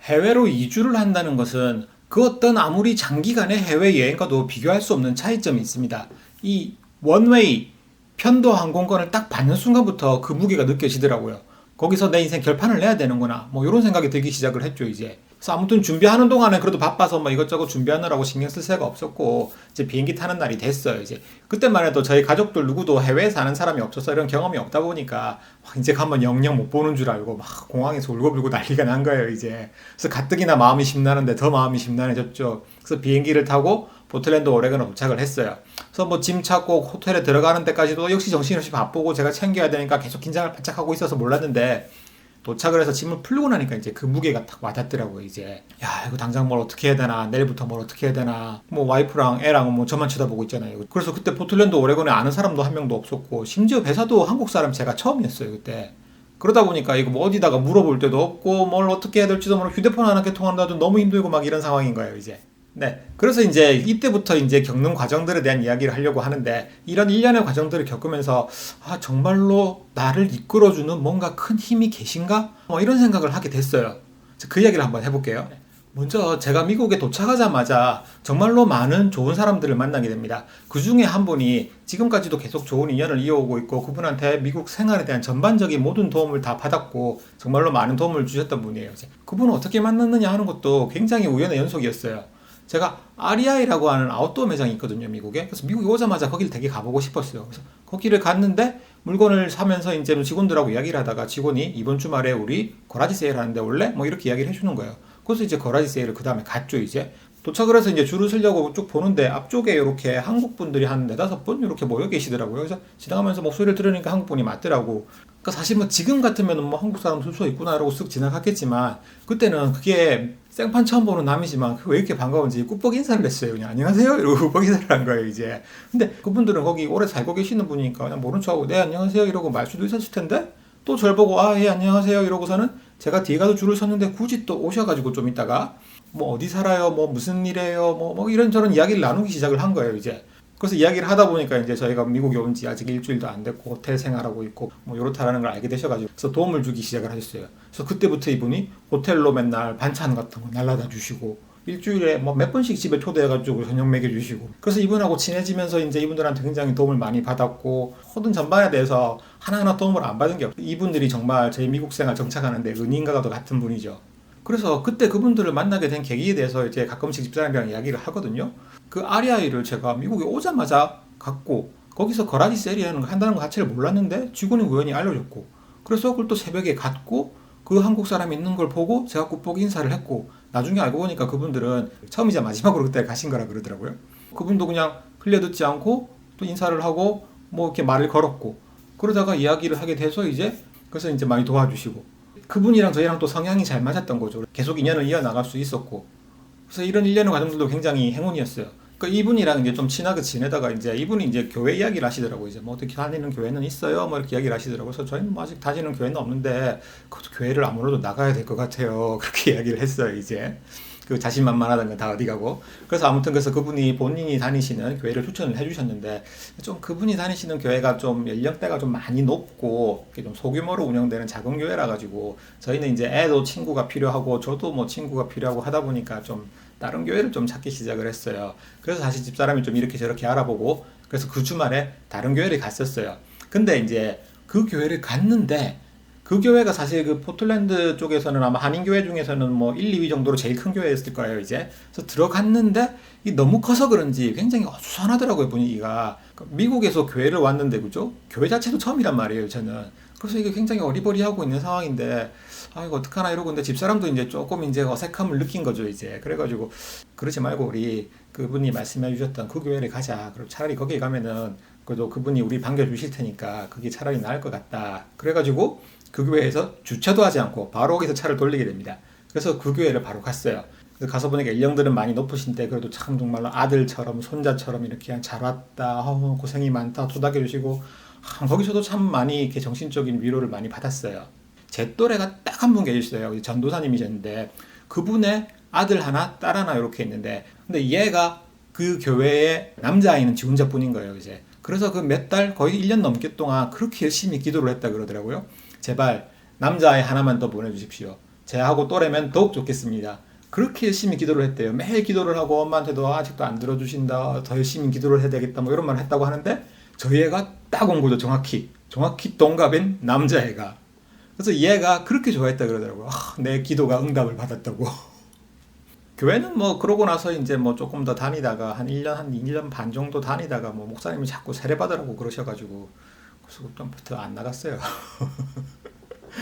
해외로 이주를 한다는 것은 그 어떤 아무리 장기간의 해외여행과도 비교할 수 없는 차이점이 있습니다. 이 원웨이 편도 항공권을 딱 받는 순간부터 그 무게가 느껴지더라고요. 거기서 내 인생 결판을 내야 되는구나. 뭐 이런 생각이 들기 시작을 했죠, 이제. 그래서 아무튼 준비하는 동안에 그래도 바빠서 뭐 이것저것 준비하느라고 신경 쓸 새가 없었고, 이제 비행기 타는 날이 됐어요, 이제. 그때만 해도 저희 가족들 누구도 해외에 사는 사람이 없어서 이런 경험이 없다 보니까, 이제 가면 영영 못 보는 줄 알고 막 공항에서 울고불고 난리가 난 거예요, 이제. 그래서 가뜩이나 마음이 심란한데 더 마음이 심란해졌죠. 그래서 비행기를 타고 포틀랜드 오레건에 도착을 했어요. 그래서 뭐 짐 찾고 호텔에 들어가는 데까지도 역시 정신없이 바쁘고 제가 챙겨야 되니까 계속 긴장을 바짝 하고 있어서 몰랐는데, 도착을 해서 짐을 풀고 나니까 이제 그 무게가 딱 와닿더라고요, 이제. 야, 이거 당장 뭘 어떻게 해야 되나, 내일부터 뭘 어떻게 해야 되나. 뭐 와이프랑 애랑 뭐 저만 쳐다보고 있잖아요. 그래서 그때 포틀랜드 오레곤에 아는 사람도 한 명도 없었고, 심지어 배사도 한국 사람 제가 처음이었어요, 그때. 그러다 보니까 이거 뭐 어디다가 물어볼 데도 없고, 뭘 어떻게 해야 될지도 모르고, 휴대폰 하나 개통한다도 너무 힘들고 막 이런 상황인 거예요, 이제. 네. 그래서 이제 이때부터 이제 겪는 과정들에 대한 이야기를 하려고 하는데, 이런 일련의 과정들을 겪으면서 아, 정말로 나를 이끌어주는 뭔가 큰 힘이 계신가? 뭐 이런 생각을 하게 됐어요. 그 이야기를 한번 해볼게요. 먼저 제가 미국에 도착하자마자 정말로 많은 좋은 사람들을 만나게 됩니다. 그 중에 한 분이 지금까지도 계속 좋은 인연을 이어오고 있고, 그분한테 미국 생활에 대한 전반적인 모든 도움을 다 받았고 정말로 많은 도움을 주셨던 분이에요. 그분을 어떻게 만났느냐 하는 것도 굉장히 우연의 연속이었어요. 제가 REI라고 하는 아웃도어 매장이 있거든요, 미국에. 그래서 미국에 오자마자 거기를 되게 가보고 싶었어요. 그래서 거기를 갔는데 물건을 사면서 이제 직원들하고 이야기를 하다가 직원이 이번 주말에 우리 거라지 세일 하는데 올래? 뭐 이렇게 이야기를 해주는 거예요. 그래서 이제 거라지 세일을 그 다음에 갔죠, 이제. 도착을 해서 이제 줄을 서려고 쭉 보는데 앞쪽에 이렇게 한국 분들이 한 네다섯 분 이렇게 모여 계시더라고요. 그래서 지나가면서 목소리를 들으니까 한국 분이 맞더라고. 그러니까 사실 뭐 지금 같으면 뭐 한국 사람 술 수 있구나라고 쓱 지나갔겠지만, 그때는 그게 생판 처음 보는 남이지만 왜 이렇게 반가운지 꾸벅 인사를 했어요. 그냥 안녕하세요 이러고 꾸벅 인사를 한 거예요, 이제. 근데 그분들은 거기 오래 살고 계시는 분이니까 그냥 모른 척하고 네 안녕하세요 이러고 말 수도 있었을 텐데, 또 절 보고 아 예 안녕하세요 이러고서는 제가 뒤에 가서 줄을 섰는데 굳이 또 오셔가지고 좀 있다가 뭐 어디 살아요, 뭐 무슨 일해요, 뭐 이런저런 이야기를 나누기 시작을 한 거예요, 이제. 그래서 이야기를 하다 보니까 이제 저희가 미국에 온 지 아직 일주일도 안 됐고 호텔 생활하고 있고 뭐 요렇다라는 걸 알게 되셔가지고 그래서 도움을 주기 시작을 하셨어요. 그래서 그때부터 이분이 호텔로 맨날 반찬 같은 거 날라다 주시고, 일주일에 뭐 몇 번씩 집에 초대해가지고 저녁 먹여주시고, 그래서 이분하고 친해지면서 이제 이분들한테 굉장히 도움을 많이 받았고, 모든 전반에 대해서 하나하나 도움을 안 받은 게 없어요. 이분들이 정말 저희 미국 생활 정착하는데 은인과도 같은 분이죠. 그래서 그때 그분들을 만나게 된 계기에 대해서 이제 가끔씩 집사람이랑 이야기를 하거든요. 그 REI를 제가 미국에 오자마자 갔고, 거기서 거라지 세일이라는 거 한다는 거 자체를 몰랐는데 직원이 우연히 알려줬고, 그래서 그걸 또 새벽에 갔고 그 한국 사람이 있는 걸 보고 제가 꼭 인사를 했고, 나중에 알고 보니까 그분들은 처음이자 마지막으로 그때 가신 거라 그러더라고요. 그분도 그냥 흘려듣지 않고 또 인사를 하고 뭐 이렇게 말을 걸었고, 그러다가 이야기를 하게 돼서 이제 그래서 이제 많이 도와주시고, 그분이랑 저희랑 또 성향이 잘 맞았던 거죠. 계속 인연을 이어나갈 수 있었고, 그래서 이런 일련의 과정들도 굉장히 행운이었어요. 그러니까 이분이랑 이제 좀 친하게 지내다가 이제 이분이 이제 교회 이야기를 하시더라고요. 이제 뭐 어떻게 다니는 교회는 있어요? 뭐 이렇게 이야기를 하시더라고요. 그래서 저희는 뭐 아직 다니는 교회는 없는데 그것도 교회를 아무래도 나가야 될 것 같아요. 그렇게 이야기를 했어요, 이제. 그 자신만만하다는 건 다 어디 가고. 그래서 아무튼 그래서 그분이 본인이 다니시는 교회를 추천을 해주셨는데, 좀 그분이 다니시는 교회가 좀 연령대가 좀 많이 높고 좀 소규모로 운영되는 작은 교회라 가지고 저희는 이제 애도 친구가 필요하고 저도 뭐 친구가 필요하고 하다 보니까 좀 다른 교회를 좀 찾기 시작을 했어요. 그래서 사실 집사람이 좀 이렇게 저렇게 알아보고, 그래서 그 주말에 다른 교회를 갔었어요. 근데 이제 그 교회를 갔는데, 그 교회가 사실 그 포틀랜드 쪽에서는 아마 한인교회 중에서는 뭐 1, 2위 정도로 제일 큰 교회였을 거예요, 이제. 그래서 들어갔는데 이 너무 커서 그런지 굉장히 어수선하더라고요, 분위기가. 미국에서 교회를 왔는데, 그죠? 교회 자체도 처음이란 말이에요, 저는. 그래서 이게 굉장히 어리버리하고 있는 상황인데, 아, 이거 어떡하나 이러고, 근데 집사람도 이제 조금 이제 어색함을 느낀 거죠, 이제. 그래가지고, 그러지 말고 우리 그분이 말씀해 주셨던 그 교회를 가자. 그리고 차라리 거기에 가면은 그래도 그분이 우리 반겨주실 테니까 그게 차라리 나을 것 같다. 그래가지고 그 교회에서 주차도 하지 않고 바로 거기서 차를 돌리게 됩니다. 그래서 그 교회를 바로 갔어요. 그래서 가서 보니까 연령들은 많이 높으신데 그래도 참 정말로 아들처럼 손자처럼 이렇게 잘 왔다, 고생이 많다 토닥여주시고, 거기서도 참 많이 이렇게 정신적인 위로를 많이 받았어요. 제 또래가 딱 한 분 계셨어요. 전도사님이셨는데 그분의 아들 하나, 딸 하나 이렇게 있는데, 근데 얘가 그 교회의 남자아이는 지 혼자뿐인 거예요, 이제. 그래서 그 몇 달, 거의 1년 넘게 동안 그렇게 열심히 기도를 했다 그러더라고요. 제발 남자아이 하나만 더 보내주십시오. 제하고 또래면 더욱 좋겠습니다. 그렇게 열심히 기도를 했대요. 매일 기도를 하고 엄마한테도 아직도 안 들어주신다. 더 열심히 기도를 해야 되겠다. 뭐 이런 말을 했다고 하는데 저희 애가 딱 온 거죠. 정확히 동갑인 남자애가. 그래서 얘가 그렇게 좋아했다 그러더라고요. 내 기도가 응답을 받았다고. 교회는 뭐 그러고 나서 이제 뭐 조금 더 다니다가 한 1년 반 정도 다니다가 뭐 목사님이 자꾸 세례받으라고 그러셔가지고 그래서 그때부터 안 나갔어요.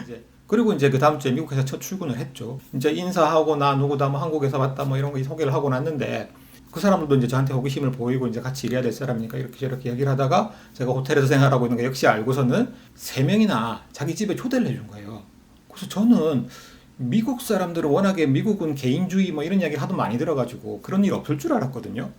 이제 그리고 이제 그 다음 주에 미국에서 첫 출근을 했죠. 이제 인사하고 나 누구다 뭐 한국에서 왔다 뭐 이런 거 소개를 하고 났는데 그 사람들도 이제 저한테 호기심을 보이고 이제 같이 일해야 될 사람이니까 이렇게 저렇게 얘기를 하다가 제가 호텔에서 생활하고 있는 거 역시 알고서는 3명이나 자기 집에 초대를 해준 거예요. 그래서 저는 미국 사람들은 워낙에 미국은 개인주의 뭐 이런 이야기 하도 많이 들어가지고 그런 일 없을 줄 알았거든요.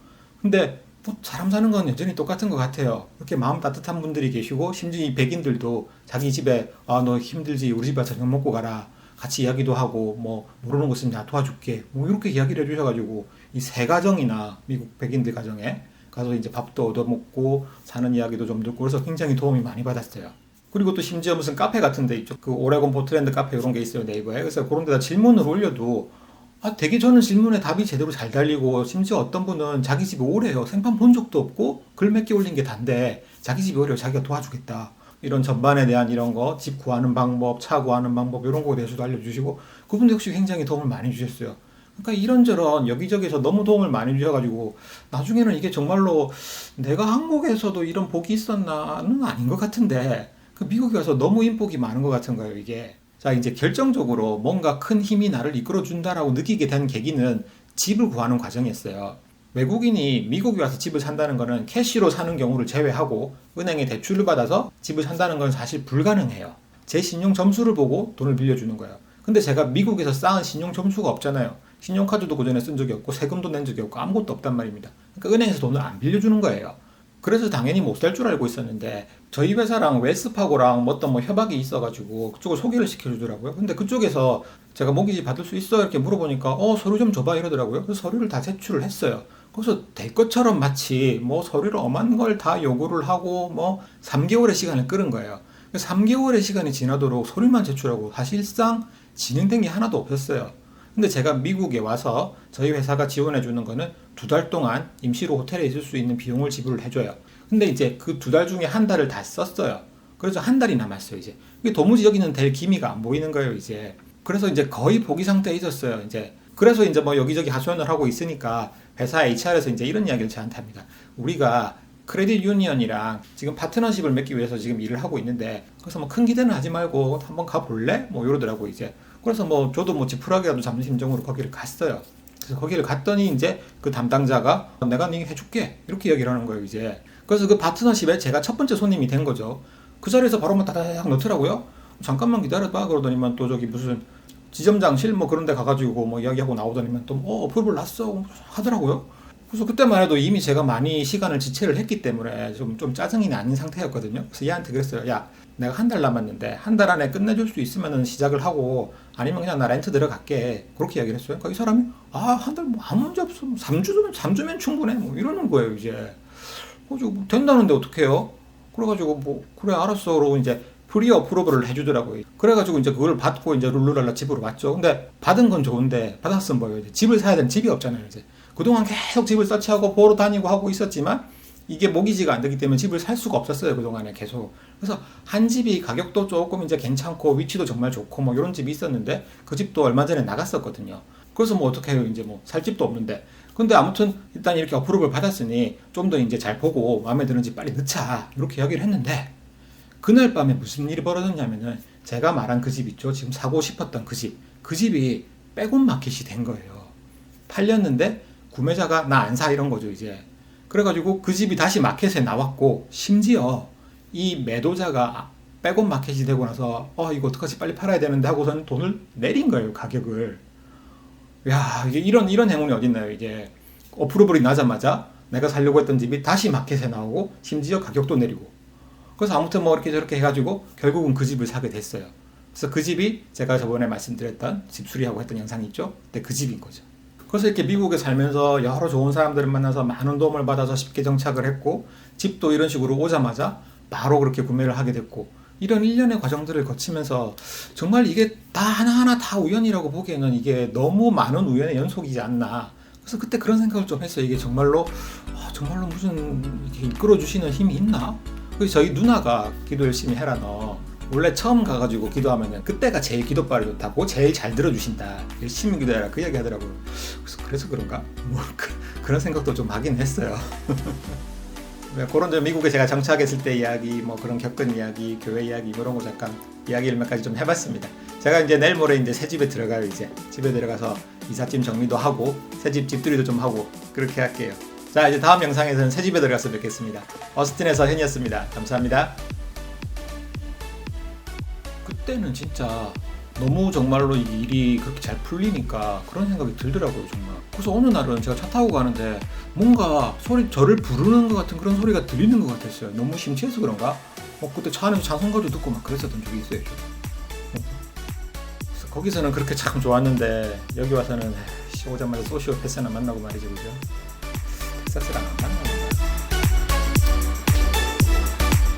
근데 뭐 사람 사는 건 여전히 똑같은 것 같아요. 이렇게 마음 따뜻한 분들이 계시고 심지어 이 백인들도 자기 집에 너 힘들지 우리 집에 저녁 먹고 가라 같이 이야기도 하고 뭐 모르는 거 있으면 나 도와줄게 뭐 이렇게 이야기를 해주셔가지고 이 3가정이나 미국 백인들 가정에 가서 이제 밥도 얻어먹고 사는 이야기도 좀 듣고 그래서 굉장히 도움이 많이 받았어요. 그리고 또 심지어 무슨 카페 같은 데 있죠. 그 오레곤 포틀랜드 카페 이런 게 있어요, 네이버에. 그래서 그런 데다 질문을 올려도 되게 저는 질문에 답이 제대로 잘 달리고 심지어 어떤 분은 자기 집에 오래요. 생판 본 적도 없고 글 몇 개 올린 게 단데 자기 집에 오래요. 자기가 도와주겠다. 이런 전반에 대한 이런 거, 집 구하는 방법, 차 구하는 방법 이런 거에 대해서도 알려주시고 그분도 역시 굉장히 도움을 많이 주셨어요. 그러니까 이런저런 여기저기서 너무 도움을 많이 주셔가지고 나중에는 이게 정말로 내가 한국에서도 이런 복이 있었나는 아닌 것 같은데 그 미국에 와서 너무 인복이 많은 것 같은 거예요, 이게. 자, 이제 결정적으로 뭔가 큰 힘이 나를 이끌어준다라고 느끼게 된 계기는 집을 구하는 과정이었어요. 외국인이 미국에 와서 집을 산다는 거는 캐시로 사는 경우를 제외하고 은행에 대출을 받아서 집을 산다는 건 사실 불가능해요. 제 신용 점수를 보고 돈을 빌려주는 거예요. 근데 제가 미국에서 쌓은 신용 점수가 없잖아요. 신용카드도 그전에 쓴 적이 없고 세금도 낸 적이 없고 아무것도 없단 말입니다. 그러니까 은행에서 돈을 안 빌려주는 거예요. 그래서 당연히 못 살 줄 알고 있었는데 저희 회사랑 웰스파고랑 어떤 뭐 협약이 있어가지고 그쪽을 소개를 시켜주더라고요. 근데 그쪽에서 제가 모기지 받을 수 있어? 이렇게 물어보니까 서류 좀 줘봐 이러더라고요. 그래서 서류를 다 제출을 했어요. 그래서 될 것처럼 마치 뭐 서류를 엄한 걸 다 요구를 하고 뭐 3개월의 시간을 끌은 거예요. 3개월의 시간이 지나도록 서류만 제출하고 사실상 진행된 게 하나도 없었어요. 근데 제가 미국에 와서 저희 회사가 지원해 주는 거는 2달 동안 임시로 호텔에 있을 수 있는 비용을 지불을 해줘요. 근데 이제 그 2달 중에 한 달을 다 썼어요. 그래서 한 달이 남았어요, 이제. 이게 도무지 여기는 될 기미가 안 보이는 거예요, 이제. 그래서 이제 거의 포기 상태에 있었어요, 이제. 그래서 이제 뭐 여기저기 하소연을 하고 있으니까 회사 HR에서 이제 이런 이야기를 저한테 합니다. 우리가 크레딧 유니언이랑 지금 파트너십을 맺기 위해서 지금 일을 하고 있는데 그래서 뭐 큰 기대는 하지 말고 한번 가볼래? 뭐 이러더라고, 이제. 그래서 뭐 저도 뭐 지푸라기라도 잡는 심정으로 거기를 갔어요. 그래서 거기를 갔더니 이제 그 담당자가 내가 네 해줄게 이렇게 얘기를 하는 거예요, 이제. 그래서 그 파트너십에 제가 첫 번째 손님이 된 거죠. 그 자리에서 바로 막 다다닥 넣더라고요. 잠깐만 기다려봐 그러더니만 또 저기 무슨 지점장실 뭐 그런 데 가가지고 뭐 이야기하고 나오더니만 또 어플을 났어 하더라고요. 그래서 그때만 해도 이미 제가 많이 시간을 지체를 했기 때문에 좀 짜증이 나는 상태였거든요. 그래서 얘한테 그랬어요. 야, 내가 한 달 남았는데 한 달 안에 끝내줄 수 있으면 시작을 하고 아니면 그냥 나 렌트 들어갈게. 그렇게 이야기를 했어요. 그러니까 이 사람이 한 달 뭐 아무 문제 없어. 3주면 충분해. 뭐 이러는 거예요, 이제. 그래서 뭐 된다는데 어떡해요? 그래가지고 뭐 그래 알았어. 그러고 이제 프리 어프로브를 해주더라고요. 그래가지고 이제 그걸 받고 이제 룰루랄라 집으로 왔죠. 근데 받은 건 좋은데 받았으면 뭐예요? 이제 집을 사야 되는 집이 없잖아요, 이제. 그동안 계속 집을 서치하고 보러 다니고 하고 있었지만 이게 모기지가 안 되기 때문에 집을 살 수가 없었어요, 그동안에 계속. 그래서 한 집이 가격도 조금 이제 괜찮고 위치도 정말 좋고 뭐 이런 집이 있었는데 그 집도 얼마 전에 나갔었거든요. 그래서 뭐 어떻게 해요, 이제 뭐 살 집도 없는데. 근데 아무튼 일단 이렇게 어프로브를 받았으니 좀 더 이제 잘 보고 마음에 드는 집 빨리 넣자 이렇게 이야기를 했는데 그날 밤에 무슨 일이 벌어졌냐면은 제가 말한 그 집 있죠, 지금 사고 싶었던 그 집이 백온 마켓이 된 거예요. 팔렸는데 구매자가 나 안 사 이런 거죠, 이제. 그래가지고 그 집이 다시 마켓에 나왔고 심지어 이 매도자가 백온 마켓이 되고 나서 이거 어떡하지 빨리 팔아야 되는데 하고서는 돈을 내린 거예요, 가격을. 야, 이게 이런 행운이 어딨나요, 이게. 어프로블이 나자마자 내가 살려고 했던 집이 다시 마켓에 나오고 심지어 가격도 내리고. 그래서 아무튼 뭐 이렇게 저렇게 해가지고 결국은 그 집을 사게 됐어요. 그래서 그 집이 제가 저번에 말씀드렸던 집 수리하고 했던 영상이 있죠. 근데 그 집인 거죠. 그래서 이렇게 미국에 살면서 여러 좋은 사람들을 만나서 많은 도움을 받아서 쉽게 정착을 했고 집도 이런 식으로 오자마자 바로 그렇게 구매를 하게 됐고 이런 일련의 과정들을 거치면서 정말 이게 다 하나하나 다 우연이라고 보기에는 이게 너무 많은 우연의 연속이지 않나. 그래서 그때 그런 생각을 좀 했어요. 이게 정말로 무슨 이렇게 이끌어주시는 힘이 있나? 그래서 저희 누나가 기도 열심히 해라 너. 원래 처음 가가지고 기도하면은 그때가 제일 기도빨이 좋다고 제일 잘 들어주신다. 열심히 기도해라 그 이야기 하더라고요. 그래서 그런가? 뭐 그런 생각도 좀 하긴 했어요. 그런 점 미국에 제가 정착했을 때 이야기, 뭐 그런 겪은 이야기, 교회 이야기 이런 거 잠깐 이야기를 몇 가지 좀 해봤습니다. 제가 이제 내일 모레 이제 새 집에 들어가요. 이제 집에 들어가서 이삿짐 정리도 하고 새 집 집들이도 좀 하고 그렇게 할게요. 자, 이제 다음 영상에서는 새 집에 들어가서 뵙겠습니다. 어스틴에서 현이었습니다. 감사합니다. 그때는 진짜 너무 정말로 이 일이 그렇게 잘 풀리니까 그런 생각이 들더라고요, 정말. 그래서 어느 날은 제가 차 타고 가는데 뭔가 저를 부르는 것 같은 그런 소리가 들리는 것 같았어요. 너무 심취해서 그런가? 그때 차 안에서 찬송가도 듣고 막 그랬었던 적이 있어요. 그래서 거기서는 그렇게 참 좋았는데 여기 와서는 오자마자 소시오패스나 만나고 말이죠, 그죠? 텍사스랑 안 만나.